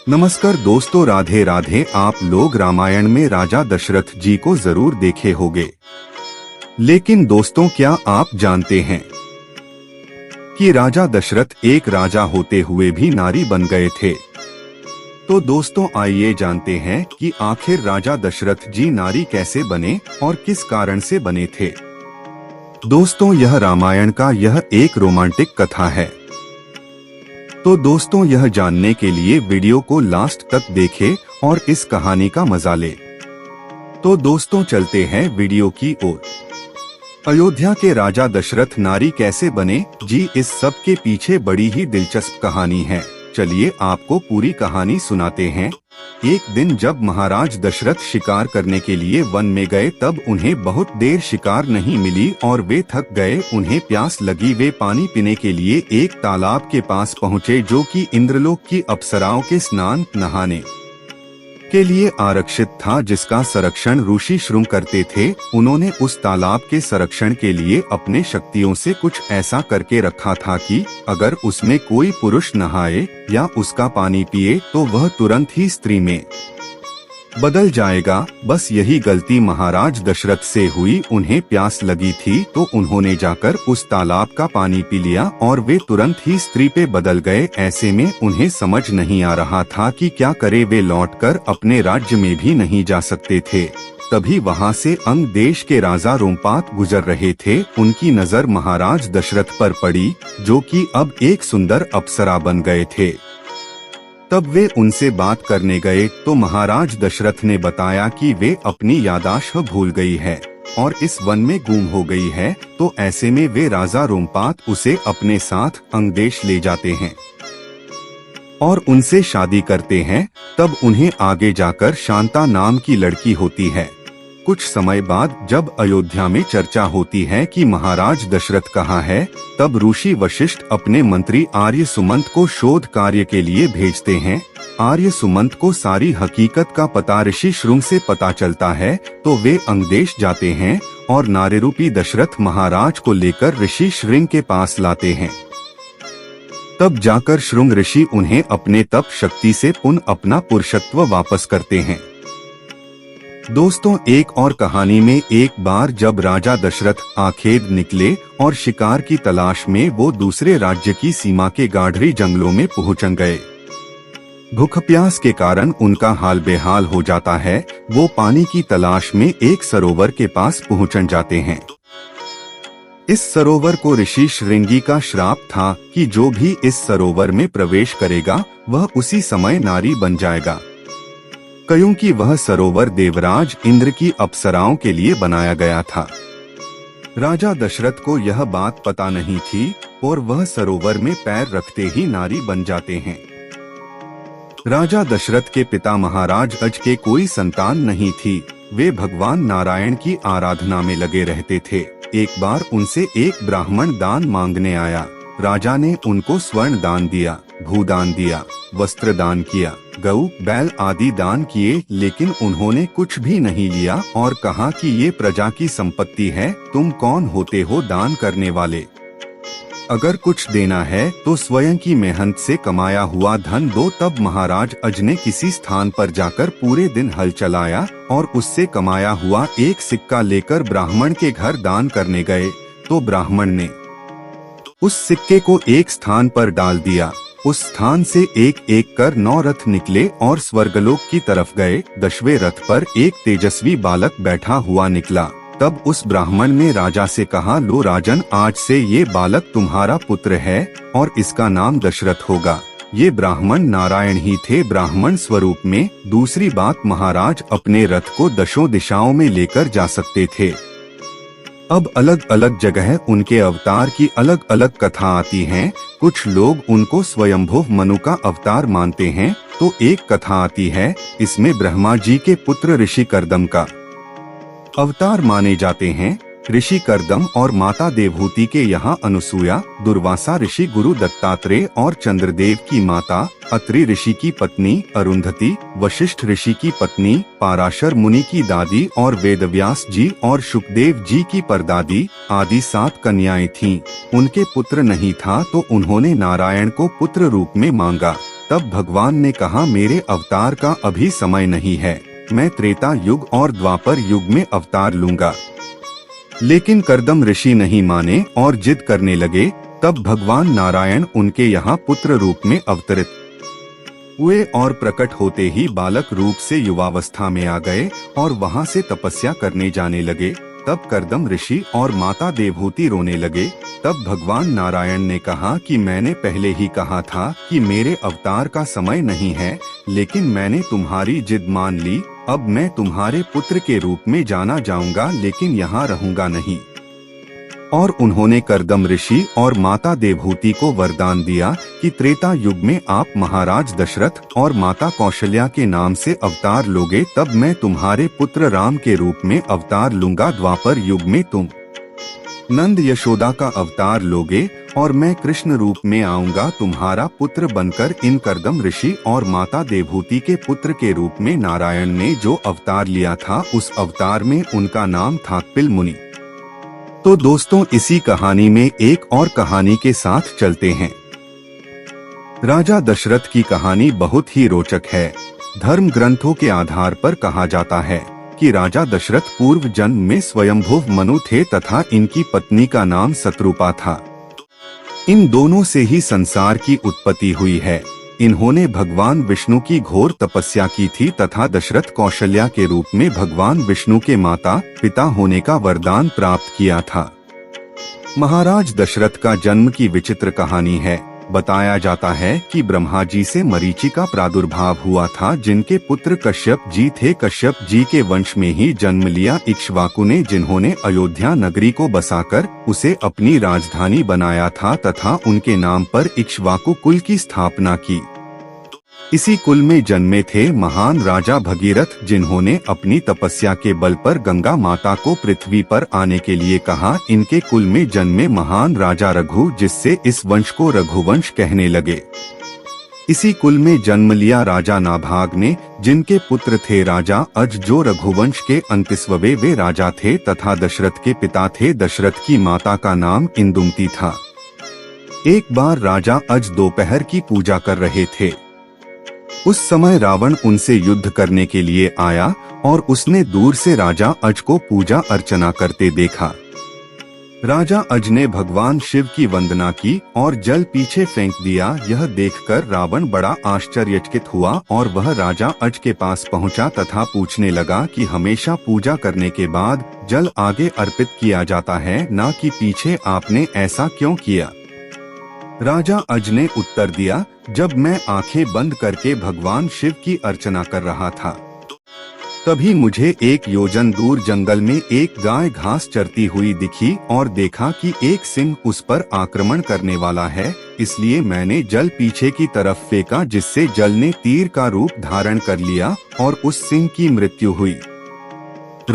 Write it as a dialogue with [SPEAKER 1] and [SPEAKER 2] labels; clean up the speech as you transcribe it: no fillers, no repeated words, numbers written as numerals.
[SPEAKER 1] नमस्कार दोस्तों, राधे राधे। आप लोग रामायण में राजा दशरथ जी को जरूर देखे होंगे, लेकिन दोस्तों क्या आप जानते हैं कि राजा दशरथ एक राजा होते हुए भी नारी बन गए थे। तो दोस्तों आइए जानते हैं कि आखिर राजा दशरथ जी नारी कैसे बने और किस कारण से बने थे। दोस्तों यह रामायण का यह एक रोमांटिक कथा है। तो दोस्तों यह जानने के लिए वीडियो को लास्ट तक देखें और इस कहानी का मजा ले। तो दोस्तों चलते हैं वीडियो की ओर। अयोध्या के राजा दशरथ नारी कैसे बने जी, इस सब के पीछे बड़ी ही दिलचस्प कहानी है। चलिए आपको पूरी कहानी सुनाते हैं। एक दिन जब महाराज दशरथ शिकार करने के लिए वन में गए, तब उन्हें बहुत देर शिकार नहीं मिली और वे थक गए। उन्हें प्यास लगी। वे पानी पीने के लिए एक तालाब के पास पहुँचे, जो कि इंद्रलोक की अप्सराओं के स्नान नहाने के लिए आरक्षित था, जिसका संरक्षण ऋषि श्रुंग करते थे। उन्होंने उस तालाब के संरक्षण के लिए अपने शक्तियों से कुछ ऐसा करके रखा था कि अगर उसमें कोई पुरुष नहाए या उसका पानी पिए तो वह तुरंत ही स्त्री में बदल जाएगा। बस यही गलती महाराज दशरथ से हुई। उन्हें प्यास लगी थी तो उन्होंने जाकर उस तालाब का पानी पी लिया और वे तुरंत ही स्त्री पे बदल गए। ऐसे में उन्हें समझ नहीं आ रहा था कि क्या करे। वे लौटकर अपने राज्य में भी नहीं जा सकते थे। तभी वहां से अंग देश के राजा रोमपात गुजर रहे थे। उनकी नजर महाराज दशरथ पर पड़ी, जो कि अब एक सुंदर अप्सरा बन गए थे। तब वे उनसे बात करने गए तो महाराज दशरथ ने बताया कि वे अपनी यादाश्त भूल गई है और इस वन में गुम हो गई है। तो ऐसे में वे राजा रोमपात उसे अपने साथ अंगदेश ले जाते हैं और उनसे शादी करते हैं। तब उन्हें आगे जाकर शांता नाम की लड़की होती है। कुछ समय बाद जब अयोध्या में चर्चा होती है कि महाराज दशरथ कहाँ है, तब ऋषि वशिष्ठ अपने मंत्री आर्य सुमंत को शोध कार्य के लिए भेजते हैं। आर्य सुमंत को सारी हकीकत का पता ऋषि श्रुंग से पता चलता है, तो वे अंगदेश जाते हैं और नारीरूपी दशरथ महाराज को लेकर ऋषि श्रुंग के पास लाते हैं। तब जाकर श्रुंग ऋषि उन्हें अपने तप शक्ति से पुनः अपना पुरुषत्व वापस करते हैं। दोस्तों एक और कहानी में एक बार जब राजा दशरथ आखेट निकले और शिकार की तलाश में वो दूसरे राज्य की सीमा के गाढ़ी जंगलों में पहुंच गए। भूख प्यास के कारण उनका हाल बेहाल हो जाता है। वो पानी की तलाश में एक सरोवर के पास पहुंच जाते हैं। इस सरोवर को ऋषि श्रृंगी का श्राप था कि जो भी इस सरोवर में प्रवेश करेगा वह उसी समय नारी बन जाएगा, क्योंकि वह सरोवर देवराज इंद्र की अप्सराओं के लिए बनाया गया था। राजा दशरथ को यह बात पता नहीं थी और वह सरोवर में पैर रखते ही नारी बन जाते हैं। राजा दशरथ के पिता महाराज अज के कोई संतान नहीं थी। वे भगवान नारायण की आराधना में लगे रहते थे। एक बार उनसे एक ब्राह्मण दान मांगने आया। राजा ने उनको स्वर्ण दान दिया, भूदान दिया, वस्त्र दान किया, गऊ बैल आदि दान किए, लेकिन उन्होंने कुछ भी नहीं लिया और कहा कि ये प्रजा की संपत्ति है, तुम कौन होते हो दान करने वाले। अगर कुछ देना है तो स्वयं की मेहनत से कमाया हुआ धन दो। तब महाराज अज ने किसी स्थान पर जाकर पूरे दिन हल चलाया और उससे कमाया हुआ एक सिक्का लेकर ब्राह्मण के घर दान करने गए। तो ब्राह्मण ने उस सिक्के को एक स्थान पर डाल दिया। उस स्थान से एक एक कर 9 रथ निकले और स्वर्गलोक की तरफ गए। 10वें रथ पर एक तेजस्वी बालक बैठा हुआ निकला। तब उस ब्राह्मण ने राजा से कहा, लो राजन, आज से ये बालक तुम्हारा पुत्र है और इसका नाम दशरथ होगा। ये ब्राह्मण नारायण ही थे ब्राह्मण स्वरूप में। दूसरी बात, महाराज अपने रथ को 10 दिशाओं में लेकर जा सकते थे। अब अलग अलग जगह उनके अवतार की अलग अलग कथा आती हैं। कुछ लोग उनको स्वयंभू मनु का अवतार मानते हैं, तो एक कथा आती है, इसमें ब्रह्मा जी के पुत्र ऋषि कर्दम का अवतार माने जाते हैं। ऋषि कर्दम और माता देवहूति के यहाँ अनुसूया, दुर्वासा ऋषि गुरु दत्तात्रेय और चंद्रदेव की माता, अत्रि ऋषि की पत्नी अरुंधति, वशिष्ठ ऋषि की पत्नी, पाराशर मुनि की दादी और वेदव्यास जी और सुखदेव जी की परदादी आदि 7 कन्याएं थीं। उनके पुत्र नहीं था तो उन्होंने नारायण को पुत्र रूप में मांगा। तब भगवान ने कहा, मेरे अवतार का अभी समय नहीं है, मैं त्रेता युग और द्वापर युग में अवतार लूंगा। लेकिन कर्दम ऋषि नहीं माने और जिद करने लगे। तब भगवान नारायण उनके यहाँ पुत्र रूप में अवतरित हुए और प्रकट होते ही बालक रूप से युवावस्था में आ गए और वहाँ से तपस्या करने जाने लगे। तब कर्दम ऋषि और माता देवहूति रोने लगे। तब भगवान नारायण ने कहा कि मैंने पहले ही कहा था कि मेरे अवतार का समय नहीं है, लेकिन मैंने तुम्हारी जिद मान ली। अब मैं तुम्हारे पुत्र के रूप में जाना जाऊंगा, लेकिन यहाँ रहूंगा नहीं। और उन्होंने कर्दम ऋषि और माता देवहूति को वरदान दिया कि त्रेता युग में आप महाराज दशरथ और माता कौशल्या के नाम से अवतार लोगे, तब मैं तुम्हारे पुत्र राम के रूप में अवतार लूंगा। द्वापर युग में तुम नंद यशोदा का अवतार लोगे और मैं कृष्ण रूप में आऊंगा तुम्हारा पुत्र बनकर। इन कर्दम ऋषि और माता देवहूति के पुत्र के रूप में नारायण ने जो अवतार लिया था, उस अवतार में उनका नाम था कपिल मुनि। तो दोस्तों, इसी कहानी में एक और कहानी के साथ चलते हैं। राजा दशरथ की कहानी बहुत ही रोचक है। धर्म ग्रंथों के आधार पर कहा जाता है कि राजा दशरथ पूर्व जन्म में स्वयंभुव मनु थे तथा इनकी पत्नी का नाम शत्रुपा था। इन दोनों से ही संसार की उत्पत्ति हुई है। इन्होंने भगवान विष्णु की घोर तपस्या की थी तथा दशरथ कौशल्या के रूप में भगवान विष्णु के माता पिता होने का वरदान प्राप्त किया था। महाराज दशरथ का जन्म की विचित्र कहानी है। बताया जाता है कि ब्रह्मा जी से मरीचि का प्रादुर्भाव हुआ था, जिनके पुत्र कश्यप जी थे। कश्यप जी के वंश में ही जन्म लिया इक्ष्वाकु ने, जिन्होंने अयोध्या नगरी को बसाकर उसे अपनी राजधानी बनाया था तथा उनके नाम पर इक्ष्वाकु कुल की स्थापना की। इसी कुल में जन्मे थे महान राजा भगीरथ, जिन्होंने अपनी तपस्या के बल पर गंगा माता को पृथ्वी पर आने के लिए कहा। इनके कुल में जन्मे महान राजा रघु, जिससे इस वंश को रघुवंश कहने लगे। इसी कुल में जन्म लिया राजा नाभाग ने, जिनके पुत्र थे राजा अज, जो रघुवंश के 29वें वे राजा थे तथा दशरथ के पिता थे। दशरथ की माता का नाम इंदुमती था। एक बार राजा अज दोपहर की पूजा कर रहे थे। उस समय रावण उनसे युद्ध करने के लिए आया और उसने दूर से राजा अज को पूजा अर्चना करते देखा। राजा अज ने भगवान शिव की वंदना की और जल पीछे फेंक दिया। यह देखकर रावण बड़ा आश्चर्यचकित हुआ और वह राजा अज के पास पहुंचा तथा पूछने लगा कि हमेशा पूजा करने के बाद जल आगे अर्पित किया जाता है, ना कि पीछे, आपने ऐसा क्यों किया? राजा अज ने उत्तर दिया, जब मैं आंखें बंद करके भगवान शिव की अर्चना कर रहा था, तभी मुझे 1 योजन दूर जंगल में एक गाय घास चरती हुई दिखी और देखा कि एक सिंह उस पर आक्रमण करने वाला है। इसलिए मैंने जल पीछे की तरफ फेंका, जिससे जल ने तीर का रूप धारण कर लिया और उस सिंह की मृत्यु हुई।